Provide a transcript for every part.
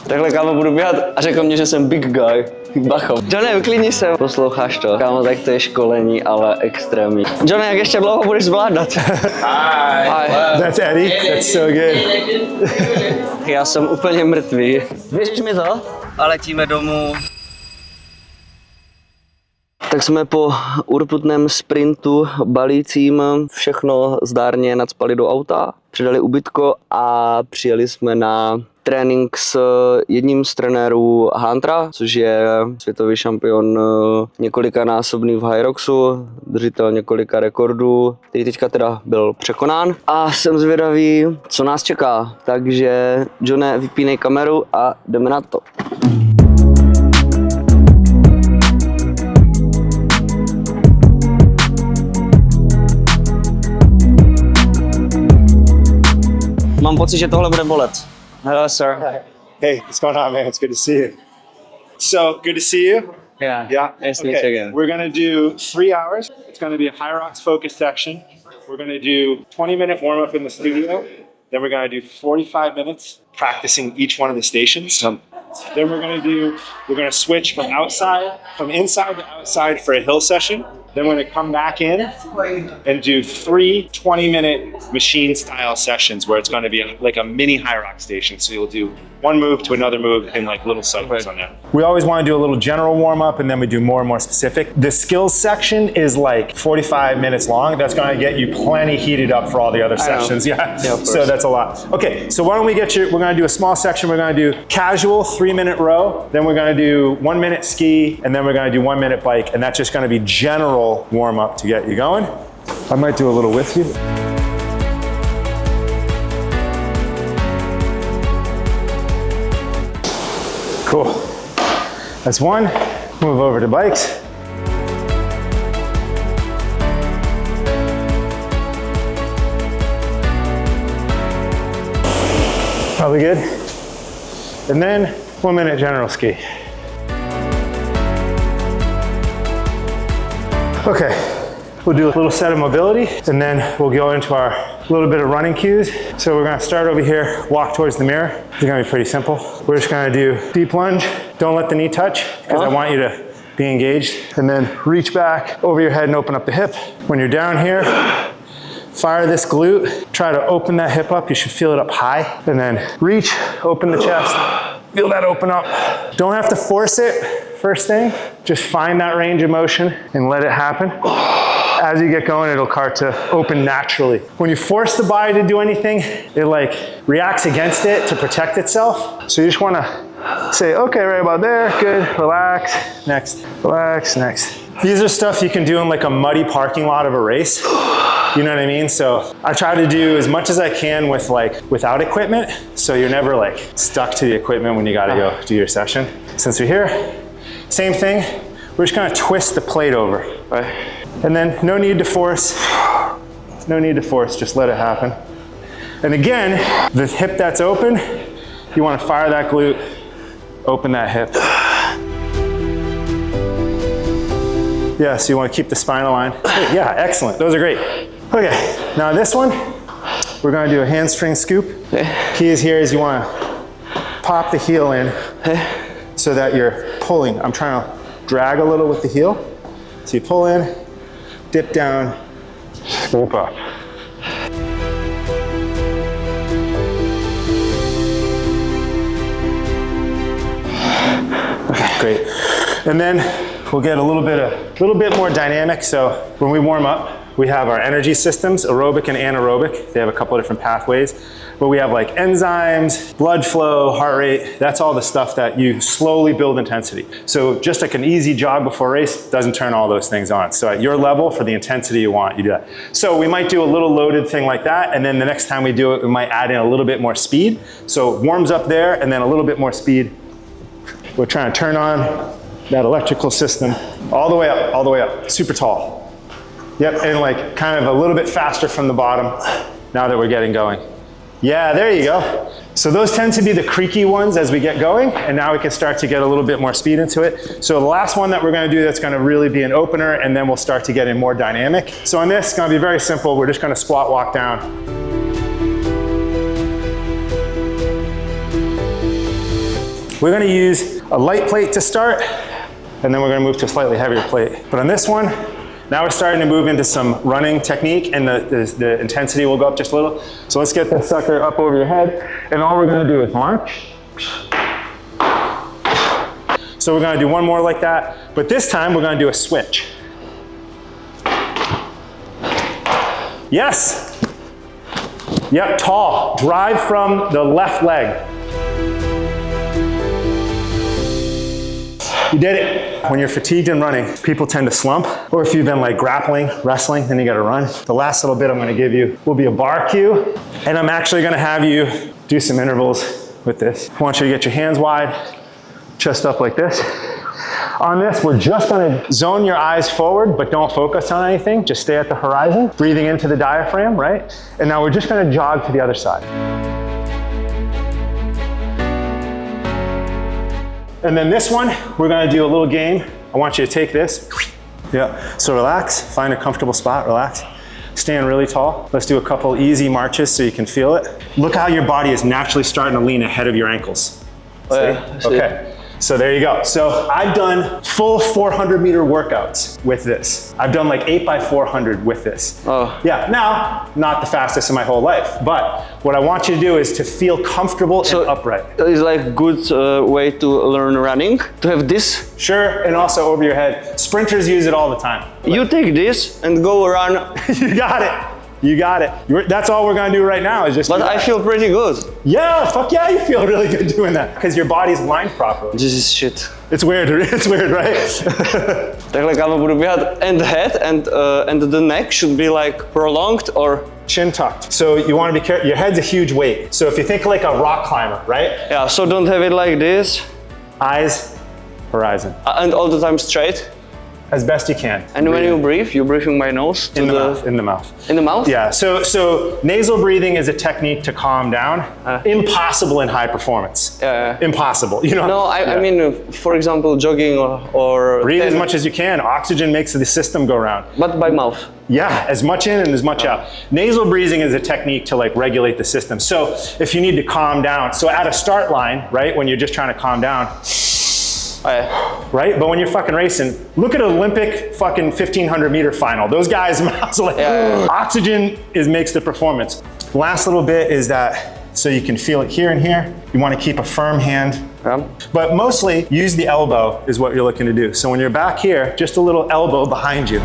Takhle, kámo, budu běhat a řekl mě, že jsem big guy. Bacho. Johnny, vyklidni se. Posloucháš to? Kámo, tak to je školení, ale extrémní. Johnny, jak ještě dlouho budeš zvládat? Hi. That's Eddie. That's so good. Já jsem úplně mrtvý. Věříš mi to? A letíme domů. Tak jsme po urputném sprintu balícím všechno zdárně nacpali do auta, přidali ubytko a přijeli jsme na trénink s jedním z trenérů Huntera, což je světový šampion několikanásobný v Hyroxu, držitel několika rekordů, který teďka teda byl překonán. A jsem zvědavý, co nás čeká. Takže Johnny, vypínej kameru a jdeme na to. Mám pocit, že tohle bude bolet. Hello, sir. Hey, what's going on, man? It's good to see you. So, good to see you. Yeah. Yeah. Nice to meet you again. We're gonna do 3 hours. It's gonna be a Hyrox focused section. We're gonna do 20-minute warm up in the studio. Then we're gonna do 45 minutes practicing each one of the stations. Then we're gonna switch from inside to outside for a hill session. Then we're gonna come back in and do 3 20-minute machine style sessions where it's gonna be like a mini Hyrox station. So you'll do one move to another move in like little cycles on that. We always wanna do a little general warm up and then we do more and more specific. The skills section is like 45 minutes long. That's gonna get you plenty heated up for all the other sessions. Yeah, so that's a lot. Okay, so why don't we we're gonna do a small section. We're gonna do casual 3-minute row. Then we're gonna do 1-minute ski and then we're gonna do 1-minute bike. And that's just gonna be general warm up to get you going. I might do a little with you. Cool. That's one. Move over to bikes. Probably good. And then 1-minute general ski. Okay, we'll do a little set of mobility and then we'll go into our little bit of running cues. So we're gonna start over here, walk towards the mirror. It's gonna be pretty simple. We're just gonna do deep lunge. Don't let the knee touch because I want you to be engaged. And then reach back over your head and open up the hip. When you're down here, fire this glute. Try to open that hip up. You should feel it up high. And then reach, open the chest. Feel that open up. Don't have to force it. First thing, just find that range of motion and let it happen. As you get going, it'll start to open naturally. When you force the body to do anything, it like reacts against it to protect itself. So you just wanna say, okay, right about there, good, relax, next, relax, next. These are stuff you can do in like a muddy parking lot of a race. You know what I mean? So I try to do as much as I can with without equipment. So you're never like stuck to the equipment when you gotta go do your session. Since we're here, same thing. We're just gonna twist the plate over. Right. And then no need to force. No need to force, just let it happen. And again, the hip that's open, you wanna fire that glute, open that hip. Yeah, so you wanna keep the spine aligned. Hey, yeah, excellent, those are great. Okay, now this one, we're gonna do a hamstring scoop. Key is here is you wanna pop the heel in so that you're pulling. I'm trying to drag a little with the heel. So you pull in, dip down, scoop up. Okay, great. And then we'll get a little bit more dynamic. So when we warm up, we have our energy systems, aerobic and anaerobic. They have a couple of different pathways. But we have like enzymes, blood flow, heart rate. That's all the stuff that you slowly build intensity. So just like an easy jog before a race doesn't turn all those things on. So at your level, for the intensity you want, you do that. So we might do a little loaded thing like that. And then the next time we do it, we might add in a little bit more speed. So it warms up there and then a little bit more speed. We're trying to turn on that electrical system all the way up, super tall. Yep, and like kind of a little bit faster from the bottom now that we're getting going. Yeah, there you go. So those tend to be the creaky ones as we get going, and now we can start to get a little bit more speed into it. So the last one that we're gonna do that's gonna really be an opener, and then we'll start to get in more dynamic. So on this, it's gonna be very simple. We're just gonna squat, walk down. We're gonna use a light plate to start, and then we're gonna move to a slightly heavier plate. But on this one, now we're starting to move into some running technique, and the intensity will go up just a little. So let's get this sucker up over your head, and all we're gonna do is march. So we're gonna do one more like that, but this time we're gonna do a switch. Yes. Yep, tall. Drive from the left leg. You did it. When you're fatigued and running, people tend to slump, or if you've been like grappling, wrestling, then you gotta run. The last little bit I'm gonna give you will be a bar cue, and I'm actually gonna have you do some intervals with this. I want you to get your hands wide, chest up like this. On this, we're just gonna zone your eyes forward, but don't focus on anything. Just stay at the horizon, breathing into the diaphragm, right? And now we're just gonna jog to the other side. And then this one, we're gonna do a little game. I want you to take this. Yeah, so relax, find a comfortable spot, relax. Stand really tall. Let's do a couple easy marches so you can feel it. Look how your body is naturally starting to lean ahead of your ankles. Okay. So there you go. So I've done full 400-meter workouts with this. I've done like 8x400 with this. Oh. Yeah, now, not the fastest in my whole life, but what I want you to do is to feel comfortable and upright. It's like good way to learn running, to have this. Sure, and also over your head. Sprinters use it all the time. You take this and go run. You got it. You got it. That's all we're gonna do right now is just. But I feel pretty good. Yeah, fuck yeah, you feel really good doing that because your body's lined properly. This is shit. It's weird. It's weird, right? Takhle kámo budu běhat and head and the neck should be like prolonged or chin tucked. So you want to be careful. Your head's a huge weight. So if you think like a rock climber, right? Yeah. So don't have it like this. Eyes, horizon. And all the time straight. As best you can. And when you breathe, you're breathing by nose to in the mouth. In the mouth. In the mouth? Yeah. So nasal breathing is a technique to calm down. Impossible in high performance. Yeah. Impossible. You know. No, I mean, for example, jogging or breathe as much as you can. Oxygen makes the system go round. But by mouth. Yeah, as much in and as much out. Nasal breathing is a technique to like regulate the system. So if you need to calm down, so at a start line, right, when you're just trying to calm down. Right? But when you're fucking racing, look at Olympic fucking 1500-meter final. Those guys' mouths are like, oxygen makes the performance. The last little bit is that, so you can feel it here and here. You want to keep a firm hand. But mostly, use the elbow is what you're looking to do. So when you're back here, just a little elbow behind you.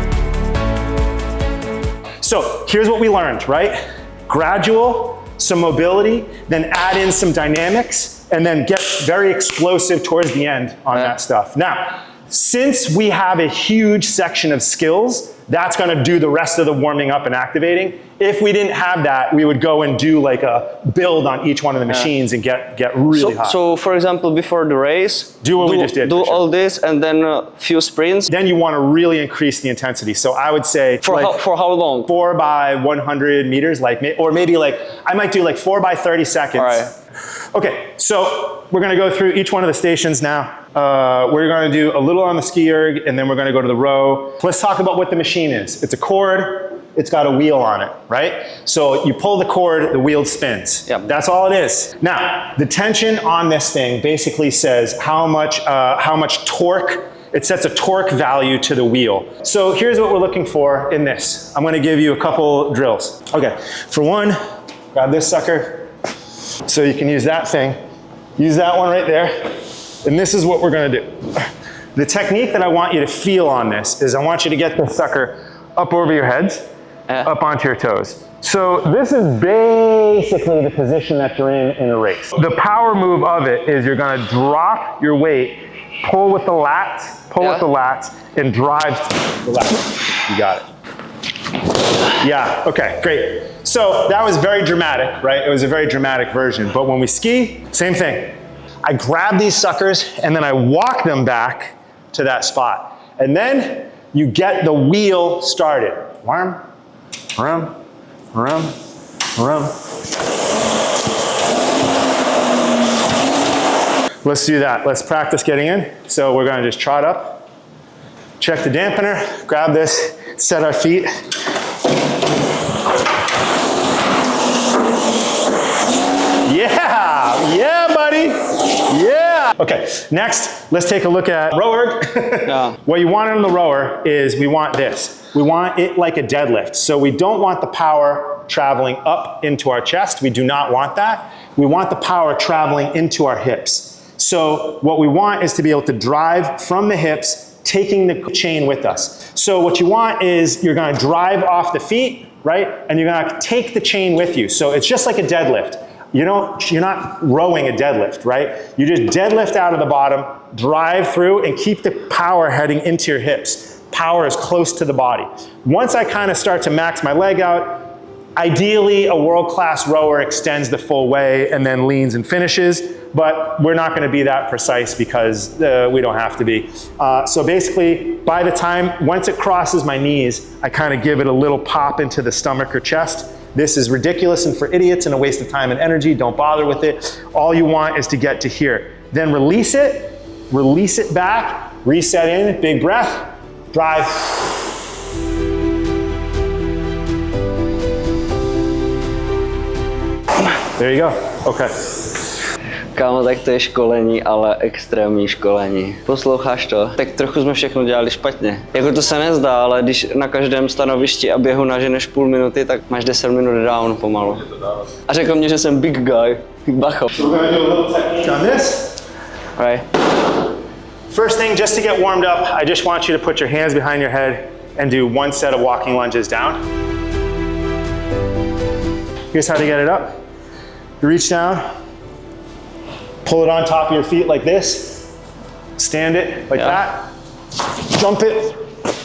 So here's what we learned, right? Gradual, some mobility, then add in some dynamics, and then get very explosive towards the end on that stuff. Now, since we have a huge section of skills, that's gonna do the rest of the warming up and activating. If we didn't have that, we would go and do like a build on each one of the machines and get really hot. So for example, before the race, do what we just did. Do all this and then a few sprints. Then you wanna really increase the intensity. So I would say- For how long? 4 by 100 meters, or maybe like, I might do like 4 by 30 seconds. All right. Okay, so we're gonna go through each one of the stations now. We're gonna do a little on the ski erg, and then we're gonna go to the row. Let's talk about what the machine is. It's a cord, it's got a wheel on it, right? So you pull the cord, the wheel spins. Yep. That's all it is. Now, the tension on this thing basically says how much torque. It sets a torque value to the wheel. So here's what we're looking for in this. I'm gonna give you a couple drills. Okay, for one, grab this sucker. So you can use that thing. Use that one right there. And this is what we're gonna do. The technique that I want you to feel on this is I want you to get the sucker up over your heads, up onto your toes. So this is basically the position that you're in a race. The power move of it is you're gonna drop your weight, pull with the lats, and drive the lats. You got it. Yeah, okay, great. So that was very dramatic, right? It was a very dramatic version. But when we ski, same thing. I grab these suckers and then I walk them back to that spot. And then you get the wheel started. Rum, rum, rum, rum. Let's do that. Let's practice getting in. So we're gonna just trot up, check the dampener, grab this, set our feet. Yeah, yeah, buddy. Yeah. Okay, next, let's take a look at row work. Yeah. What you want in the rower is we want this. We want it like a deadlift. So we don't want the power traveling up into our chest. We do not want that. We want the power traveling into our hips. So what we want is to be able to drive from the hips, taking the chain with us. So what you want is you're gonna drive off the feet, right? And you're gonna take the chain with you. So it's just like a deadlift. You're not rowing a deadlift, right? You just deadlift out of the bottom, drive through, and keep the power heading into your hips. Power is close to the body. Once I kind of start to max my leg out, ideally a world-class rower extends the full way and then leans and finishes, but we're not gonna be that precise because we don't have to be. So basically, by the time, once it crosses my knees, I kind of give it a little pop into the stomach or chest. This is ridiculous and for idiots and a waste of time and energy. Don't bother with it. All you want is to get to here. Then release it back, reset in, big breath, drive. There you go. Okay. Kámo, tak to je školení, ale extrémní školení. Posloucháš to? Tak trochu jsme všechno dělali špatně. Jako to se nezdá, ale když na každém stanovišti a běhu naženeš půl minuty, tak máš 10 minut down pomalu. A řekl mě, že jsem big guy. Bacha. So we're gonna do a little technique on this. Right. First thing, just to get warmed up, I just want you to put your hands behind your head and do one set of walking lunges down. Here's how to get it up. You reach down, pull it on top of your feet like this, stand it like that, jump it,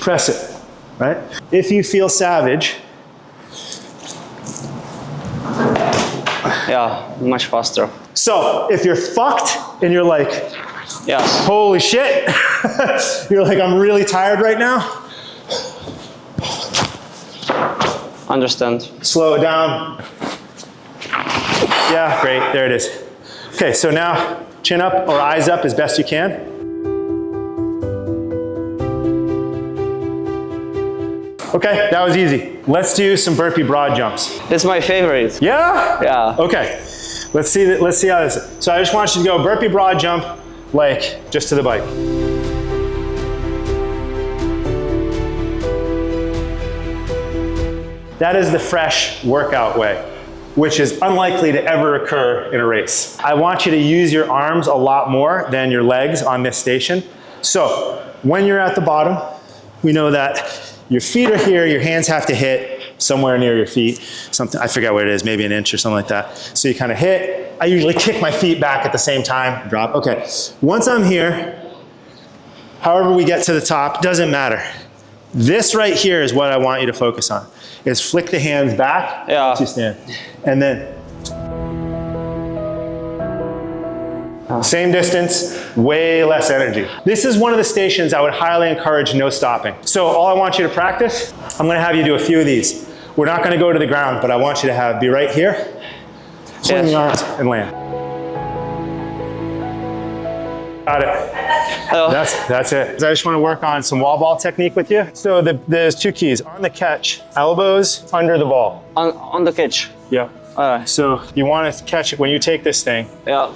press it, right? If you feel savage, Yeah, much faster. so if you're fucked and you're like, Yes. holy shit, you're like, I'm really tired right now, Understand. slow it down. Yeah, great, there it is. Okay, so now chin up or eyes up as best you can. Okay, that was easy. Let's do some burpee broad jumps. That's my favorite. Yeah? Yeah. Okay, let's see how this is. So I just want you to go burpee broad jump, like just to the bike. That is the fresh workout way, which is unlikely to ever occur in a race. I want you to use your arms a lot more than your legs on this station. So when you're at the bottom, we know that your feet are here, your hands have to hit somewhere near your feet. Something, I forget what it is, maybe an inch or something like that. So you kind of hit. I usually kick my feet back at the same time, drop. Okay, once I'm here, however we get to the top, doesn't matter. This right here is what I want you to focus on. Is flick the hands back to stand. And then same distance, way less energy. This is one of the stations I would highly encourage no stopping. So all I want you to practice, I'm gonna have you do a few of these. We're not gonna go to the ground, but I want you to be right here, swing the arms and land. Got it. Hello. That's it. I just want to work on some wall ball technique with you. So there's two keys. On the catch, elbows under the ball. On the catch. Yeah. Alright. So you want to catch it when you take this thing. Yeah.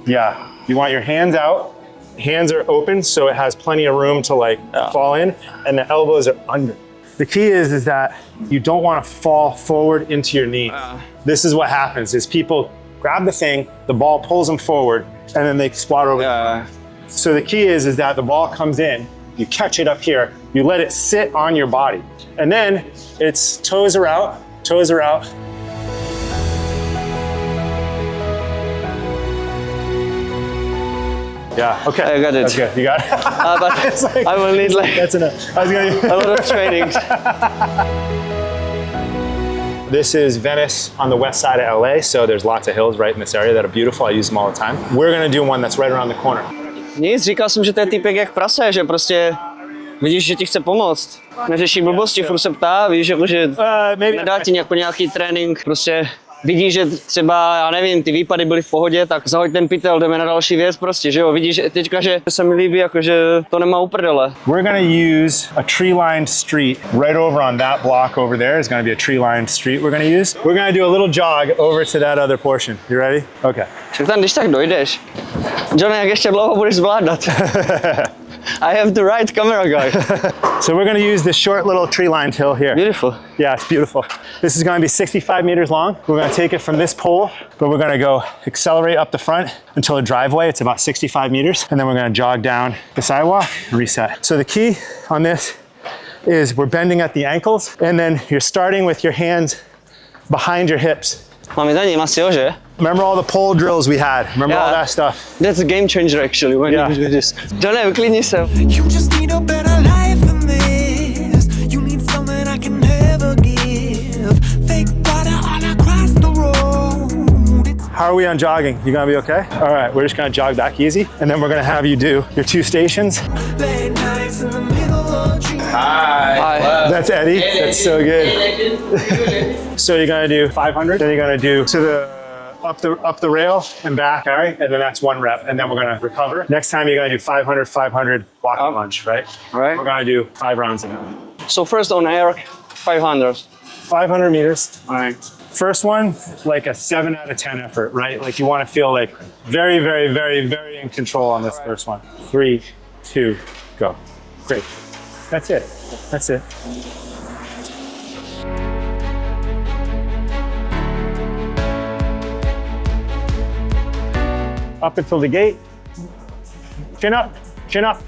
Yeah. You want your hands out. Hands are open so it has plenty of room to fall in, and the elbows are under. The key is that you don't want to fall forward into your knee. This is what happens is people grab the thing, the ball pulls them forward, and then they squat over. So the key is that the ball comes in, you catch it up here, you let it sit on your body, and then it's toes are out, toes are out. Yeah, okay. I got it. That's good, you got it? But I will need That's enough. I was gonna... a lot of trainings. This is Venice on the west side of LA, so there's lots of hills right in this area that are beautiful. I use them all the time. We're gonna do one that's right around the corner. Nic, říkal jsem, že to je týpek jak prase, že prostě vidíš, že ti chce pomoct. Neřeší blbosti, furt se ptá, víš, jakože nedá ti nějaký trénink, prostě vidíš, že třeba, já nevím, ty výpady byly v pohodě, tak zahoď ten pytel, jdeme na další věc prostě, že jo, vidíš teďka, že se mi líbí, jakože to nemá uprdele. We're gonna use a tree-lined street right over on that block over there is gonna be a tree-lined street we're gonna use. We're gonna do a little jog over to that other portion. You ready? Okay. Však tam když tak dojdeš. Johnny, jak ještě dlouho budeš zvládat? I have the right camera guy. So we're going to use this short little tree-lined hill here. Beautiful. Yeah, it's beautiful. This is going to be 65 meters long. We're going to take it from this pole, but we're going to go accelerate up the front until the driveway. It's about 65 meters. And then we're going to jog down the sidewalk and reset. So the key on this is we're bending at the ankles, and then you're starting with your hands behind your hips. Máme za ním asi, jo, že? Remember all the pole drills we had? Remember all that stuff? That's a game changer actually when you do this. Johnny, vyklidni se. You just need a better life than this. You need something I can never give. Fake water all across the road. How are we on jogging? You gonna be okay? All right, we're just gonna jog back easy, and then we're gonna have you do your 2 stations. Late nights in the middle of June. Hi. That's Eddie. That's so good. So you're gonna do 500, then you're gonna do to the up the rail and back, all right? And then that's 1 rep, and then we're gonna recover. Next time you're gonna do 500, 500, walking lunge, right? All right. We're gonna do 5 rounds of it. So first on air, 500. 500 meters. All right. First one, like a 7 out of 10 effort, right? Like you wanna feel like very, very, very, very in control on this first one. 3, 2, go. Great. That's it. That's it. Up until the gate. Chin up, chin up.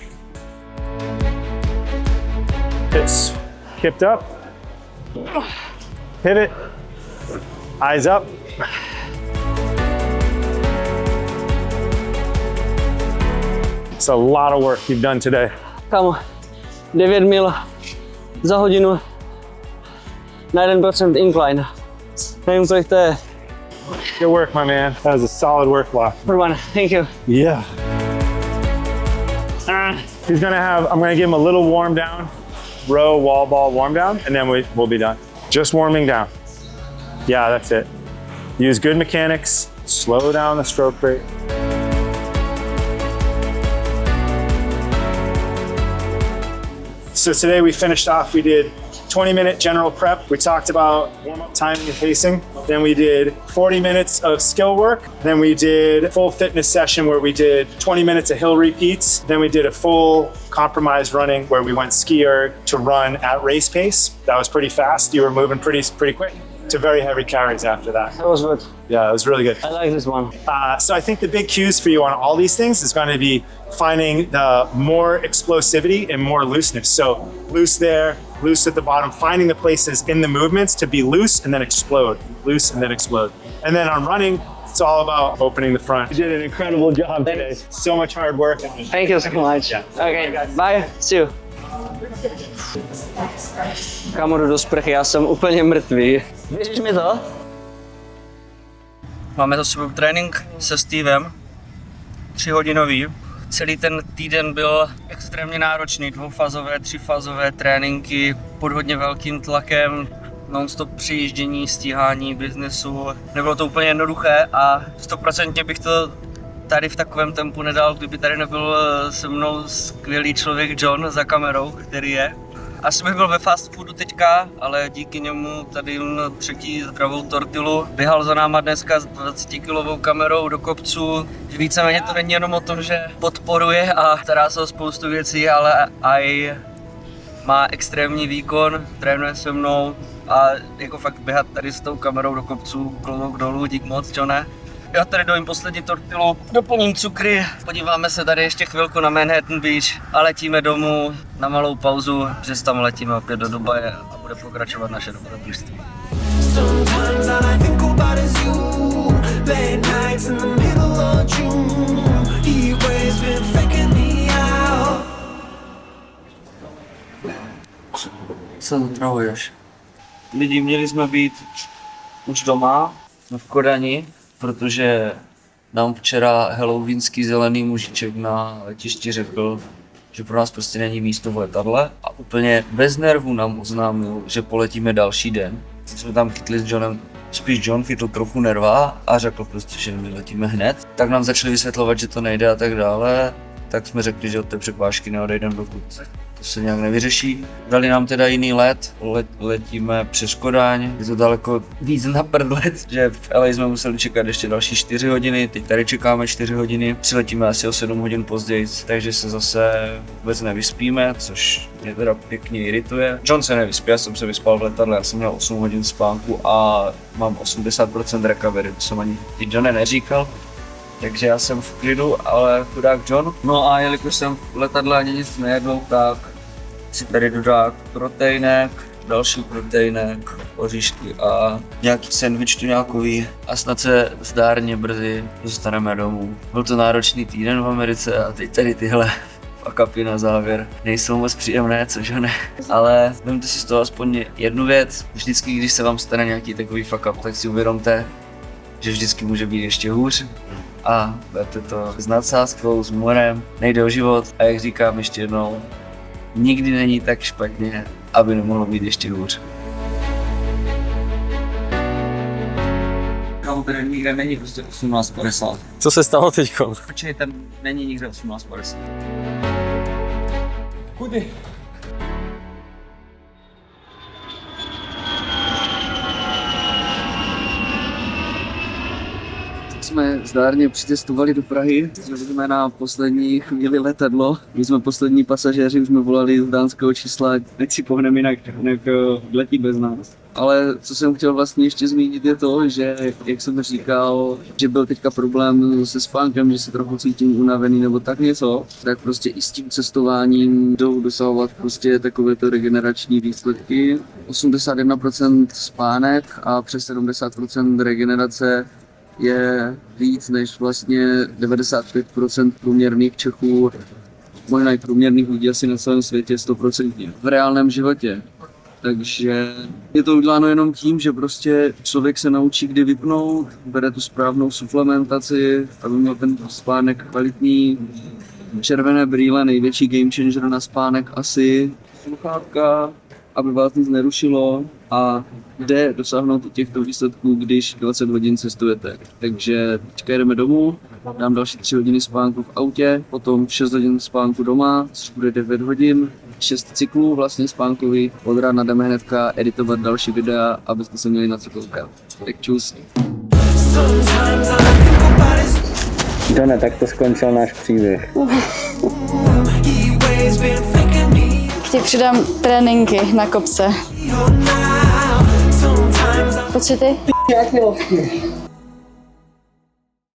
It's hipped up. Pivot. Eyes up. It's a lot of work you've done today. Kámo, 9 mil za hodinu na 1% incline. Nevím, kolik to je. Good work, my man. That was a solid work block. Urban, thank you. Yeah. He's gonna have, I'm gonna give him a little warm down, row, wall ball warm down, and then we'll be done. Just warming down. Yeah, that's it. Use good mechanics, slow down the stroke rate. So today we finished off, we did 20-minute general prep. We talked about warm-up timing and pacing. Then we did 40 minutes of skill work. Then we did a full fitness session where we did 20 minutes of hill repeats. Then we did a full compromise running where we went ski erg to run at race pace. That was pretty fast. You were moving pretty quick to very heavy carries after that. That was good. Yeah, it was really good. I like this one. So I think the big cues for you on all these things is going to be finding the more explosivity and more looseness. So loose there, loose at the bottom, finding the places in the movements to be loose and then explode, loose and then explode. And then on running, it's all about opening the front. You did an incredible job today. So much hard work. Thank you so much. Yeah. Okay, bye, see you. Kámo, jdu do sprchy, já jsem úplně mrtvý. Věříš mi to? Máme za sebou trénink se Stevem, 3hodinový. Celý ten týden byl extrémně náročný, 2fázové, 3fázové tréninky pod hodně velkým tlakem, nonstop přijíždění, stíhání biznesu. Nebylo to úplně jednoduché a 100% bych to tady v takovém tempu nedal, kdyby tady nebyl se mnou skvělý člověk John za kamerou, který je. Asi bych byl ve fast foodu teďka, ale díky němu tady třetí zdravou tortilu. Běhal za náma dneska s 20kilovou kamerou do kopců. Víceméně to není jenom o tom, že podporuje a stará se o spoustu věcí, ale i má extrémní výkon, trénuje se mnou a jako fakt běhat tady s tou kamerou do kopců, klobouk dolů, dík moc, Johne. Já tady dojím poslední tortilu, doplním cukry, podíváme se tady ještě chvilku na Manhattan Beach a letíme domů na malou pauzu, že tam letíme opět do Dubaje a bude pokračovat naše dobrodružství. Sometimes all I think about is you. Late nights in the middle of June. Heat waves been faking me out. Co to trahuješ? Lidi, měli jsme být už doma, v Kodani, protože nám včera halloweenský zelený mužiček na letišti řekl, že pro nás prostě není místo v letadle a úplně bez nervů nám oznámil, že poletíme další den. Jsme tam chytli s Johnem spíš John chytl trochu nerva a řekl prostě, že my letíme hned. Tak nám začali vysvětlovat, že to nejde a tak dále. Tak jsme řekli, že od té překvážky neodejdeme, dokud to se nějak nevyřeší. Dali nám teda jiný let, letíme přes Kodaň, je to daleko víc na let, že v LA jsme museli čekat ještě další 4 hodiny, teď tady čekáme 4 hodiny, přiletíme asi o 7 hodin později, takže se zase vůbec nevyspíme, což mě teda pěkně irituje. John se nevyspí, já jsem se vyspal v letadle, já jsem měl 8 hodin spánku a mám 80% recovery, to jsem ani i Johne neříkal. Takže já jsem v klidu, ale chudák John. No a jelikož jsem v letadle ani nic nejedl, tak si tady dodá proteinek, další proteinek, oříšky a nějaký sandwich tuňákový a snad se zdárně brzy dostaneme domů. Byl to náročný týden v Americe a teď tady tyhle fuck-upy na závěr nejsou moc příjemné, což ne. Ale vemte si z toho aspoň jednu věc. Vždycky, když se vám stane nějaký takový fuck-up, tak si uvědomte, že vždycky může být ještě hůř. A berte to s nadsázkou, s humorem, nejde o život a jak říkám ještě jednou, nikdy není tak špatně, aby nemohlo být ještě hůř. Kámo, tady nikde není prostě 18:50. Co se stalo teďko? Počkej, tam není nikde 18:50. Kudy? Jsme zdárně přicestovali do Prahy, jsme na poslední chvíli letadlo. My jsme poslední pasažéři, už jsme volali z dánského čísla, teď si pohneme jinak letí bez nás. Ale co jsem chtěl vlastně ještě zmínit je to, že jak jsem říkal, že byl teďka problém se spánkem, že se trochu cítím unavený nebo tak něco, tak prostě i s tím cestováním jdou dosahovat prostě takovéto regenerační výsledky. 81% spánek a přes 70% regenerace je víc než vlastně 95% průměrných Čechů, možná i průměrných lidí asi na celém světě 100% v reálném životě. Takže je to uděláno jenom tím, že prostě člověk se naučí kdy vypnout, bere tu správnou suplementaci, aby měl ten spánek kvalitní. Červené brýle, největší game changer na spánek asi. Sluchátka, aby vás nic nerušilo a jde dosáhnout těchto výsledků, když 20 hodin cestujete. Takže teďka jdeme domů, dám další 3 hodiny spánku v autě, potom 6 hodin spánku doma, což bude 9 hodin, 6 cyklů vlastně spánkových. Od rána jdeme hnedka editovat další videa, abyste se měli na co koukat. Tak čus. Done, tak to skončil náš příběh. Ti přidám tréninky na kopce. Pocity? Jak milovky.